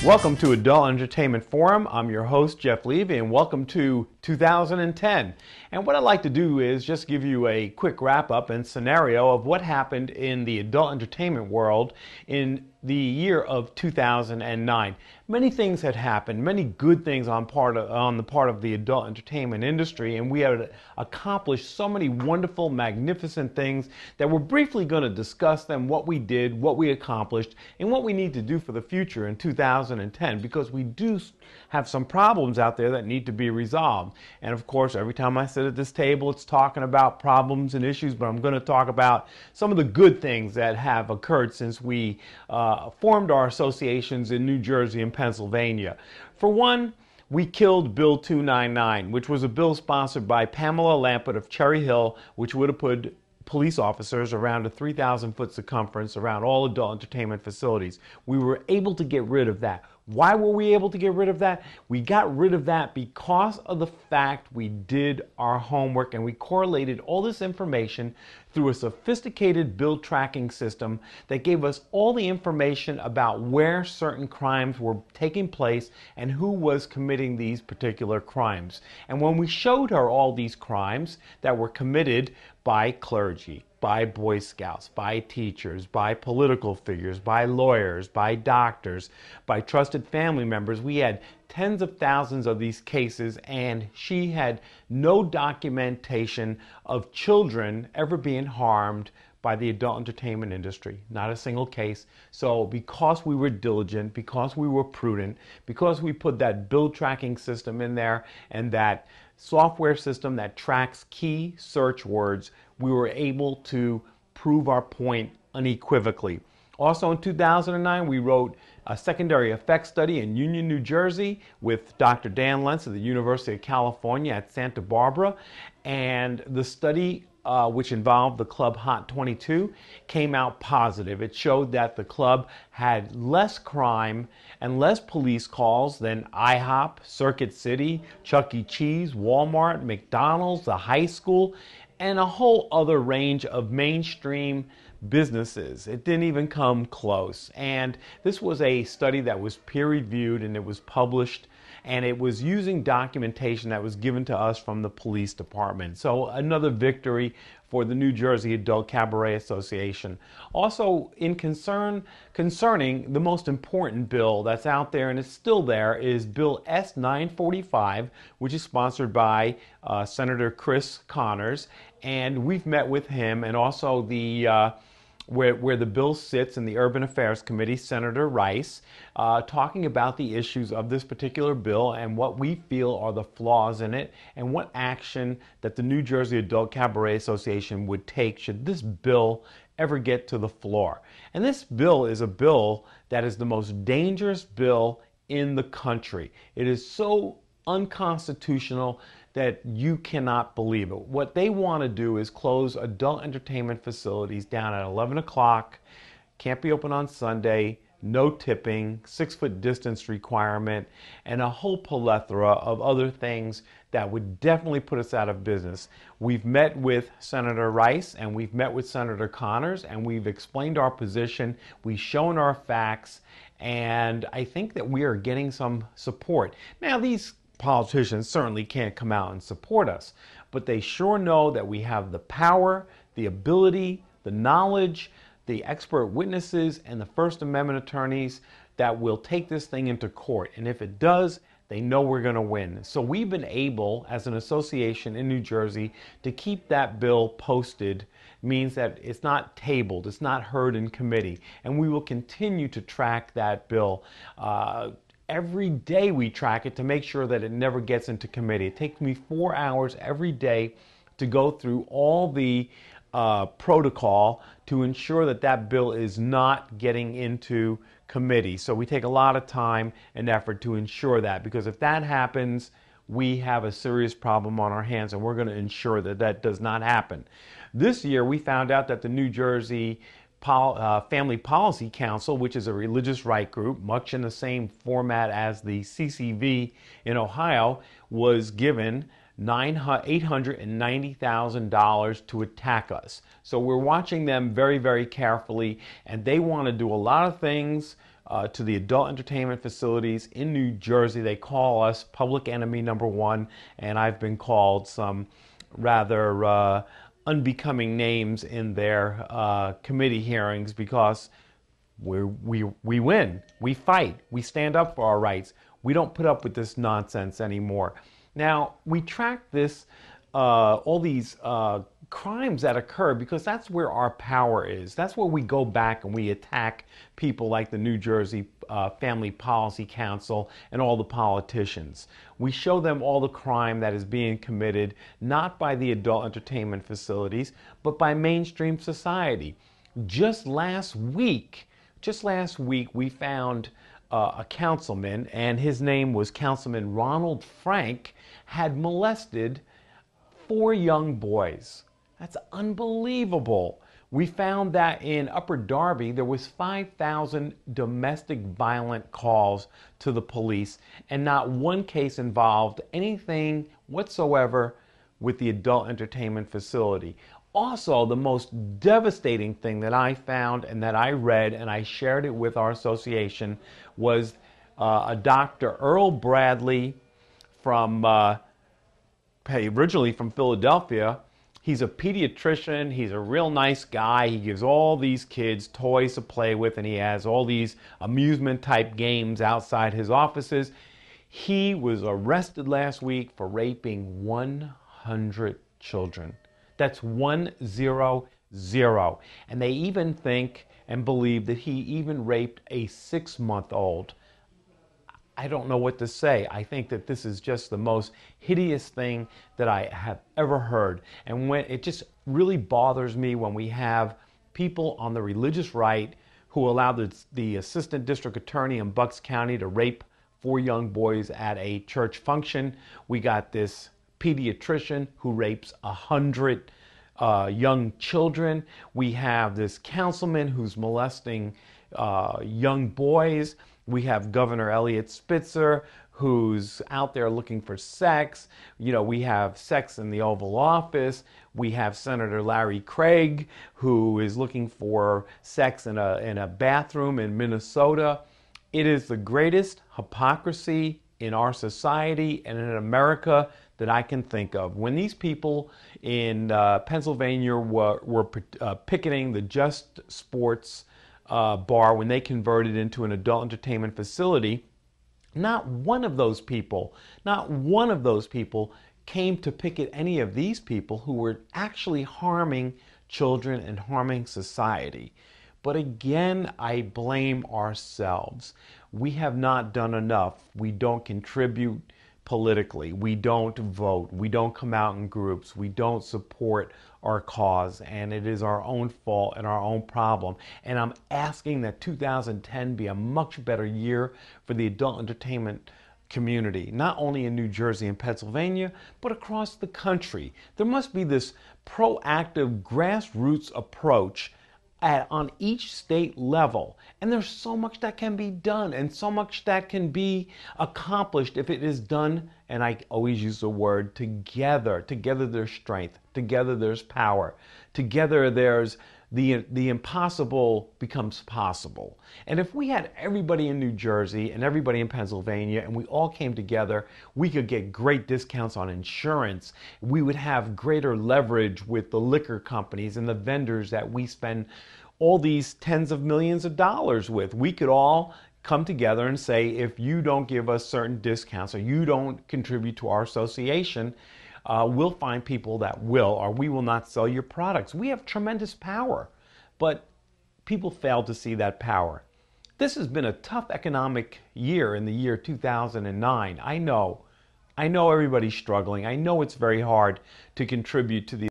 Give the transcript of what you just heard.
Welcome to Adult Entertainment Forum. I'm your host, Jeff Levy, and welcome to 2010. And what I'd like to do is just give you a quick wrap-up and scenario of what happened in the adult entertainment world in the year of 2009. Many things had happened, many good things on the part of the adult entertainment industry, and we had accomplished so many wonderful, magnificent things that we're briefly going to discuss them, what we did, what we accomplished, and what we need to do for the future in 2010, because we do have some problems out there that need to be resolved. And of course, every time I sit at this table, it's talking about problems and issues, but I'm going to talk about some of the good things that have occurred since we formed our associations in New Jersey and Pennsylvania. For one, we killed Bill 299, which was a bill sponsored by Pamela Lampert of Cherry Hill, which would have put police officers around a 3,000-foot circumference around all adult entertainment facilities. We were able to get rid of that. Why were we able to get rid of that? We got rid of that because of the fact we did our homework and we correlated all this information through a sophisticated bill tracking system that gave us all the information about where certain crimes were taking place and who was committing these particular crimes. And when we showed her all these crimes that were committed by clergy, by Boy Scouts, by teachers, by political figures, by lawyers, by doctors, by trusted family members, we had tens of thousands of these cases, and she had no documentation of children ever being harmed by the adult entertainment industry. Not a single case. So because we were diligent, because we were prudent, because we put that bill tracking system in there and that software system that tracks key search words, we were able to prove our point unequivocally. Also in 2009, we wrote a secondary effects study in Union, New Jersey with Dr. Dan Lentz of the University of California at Santa Barbara. And the study, which involved the club Hot 22, came out positive. It showed that the club had less crime and less police calls than IHOP, Circuit City, Chuck E. Cheese, Walmart, McDonald's, the high school, and a whole other range of mainstream businesses. It didn't even come close. And this was a study that was peer-reviewed and it was published, and it was using documentation that was given to us from the police department. So another victory for the New Jersey Adult Cabaret Association. Also concerning the most important bill that's out there, and it's still there, is Bill S-945, which is sponsored by Senator Chris Connors. And we've met with him, and also the where the bill sits in the Urban Affairs Committee, Senator Rice, talking about the issues of this particular bill and what we feel are the flaws in it and what action that the New Jersey Adult Cabaret Association would take should this bill ever get to the floor. And this bill is a bill that is the most dangerous bill in the country. It is so unconstitutional that you cannot believe it. What they want to do is close adult entertainment facilities down at 11 o'clock, can't be open on Sunday, no tipping, 6-foot distance requirement, and a whole plethora of other things that would definitely put us out of business. We've met with Senator Rice and we've met with Senator Connors and we've explained our position, we've shown our facts, and I think that we are getting some support. Now, these politicians certainly can't come out and support us, but they sure know that we have the power, the ability, the knowledge, the expert witnesses, and the First Amendment attorneys that will take this thing into court. And if it does, they know we're going to win. So we've been able, as an association in New Jersey, to keep that bill posted. Means that it's not tabled, it's not heard in committee, and we will continue to track that bill. Every day we track it to make sure that it never gets into committee. It takes me 4 hours every day to go through all the protocol to ensure that that bill is not getting into committee. So we take a lot of time and effort to ensure that, because if that happens, we have a serious problem on our hands, and we're going to ensure that that does not happen. This year we found out that the New Jersey Family Policy Council, which is a religious right group, much in the same format as the CCV in Ohio, was given $890,000 to attack us. So we're watching them very, very carefully, and they want to do a lot of things to the adult entertainment facilities in New Jersey. They call us public enemy number one, and I've been called some rather unbecoming names in their committee hearings because we win, we fight, we stand up for our rights. We don't put up with this nonsense anymore. Now, we track this, all these crimes that occur because that's where our power is. That's where we go back and we attack people like the New Jersey Family Policy Council and all the politicians. We show them all the crime that is being committed, not by the adult entertainment facilities, but by mainstream society. Just last week, we found a councilman, and his name was Councilman Ronald Frank, had molested 4 young boys. That's unbelievable. We found that in Upper Darby, there was 5,000 domestic violent calls to the police, and not one case involved anything whatsoever with the adult entertainment facility. Also, the most devastating thing that I found and that I read, and I shared it with our association, was a Dr. Earl Bradley from originally from Philadelphia. He's a pediatrician. He's a real nice guy. He gives all these kids toys to play with, and he has all these amusement type games outside his offices. He was arrested last week for raping 100 children. That's 100. And they even think and believe that he even raped a 6-month-old. I don't know what to say. I think that this is just the most hideous thing that I have ever heard. And when it just really bothers me when we have people on the religious right who allow the assistant district attorney in Bucks County to rape 4 young boys at a church function. We got this pediatrician who rapes 100 young children. We have this councilman who's molesting young boys. We have Governor Elliot Spitzer, who's out there looking for sex. You know, we have sex in the Oval Office. We have Senator Larry Craig, who is looking for sex in a bathroom in Minnesota. It is the greatest hypocrisy in our society and in America that I can think of. When these people in Pennsylvania were picketing the Just Sports bar, when they converted into an adult entertainment facility, not one of those people came to picket any of these people who were actually harming children and harming society. But again, I blame ourselves. We have not done enough. We don't contribute politically. We don't vote. We don't come out in groups. We don't support our cause, and it is our own fault and our own problem. And I'm asking that 2010 be a much better year for the adult entertainment community, not only in New Jersey and Pennsylvania, but across the country. There must be this proactive grassroots approach on each state level. And there's so much that can be done and so much that can be accomplished if it is done, and I always use the word together. Together there's strength. Together there's power. Together there's the impossible becomes possible. And if we had everybody in New Jersey and everybody in Pennsylvania and we all came together, we could get great discounts on insurance. We would have greater leverage with the liquor companies and the vendors that we spend all these tens of millions of dollars with. We could all come together and say, if you don't give us certain discounts or you don't contribute to our association, we'll find people that will, or we will not sell your products. We have tremendous power, but people fail to see that power. This has been a tough economic year in the year 2009. I know everybody's struggling. I know it's very hard to contribute to the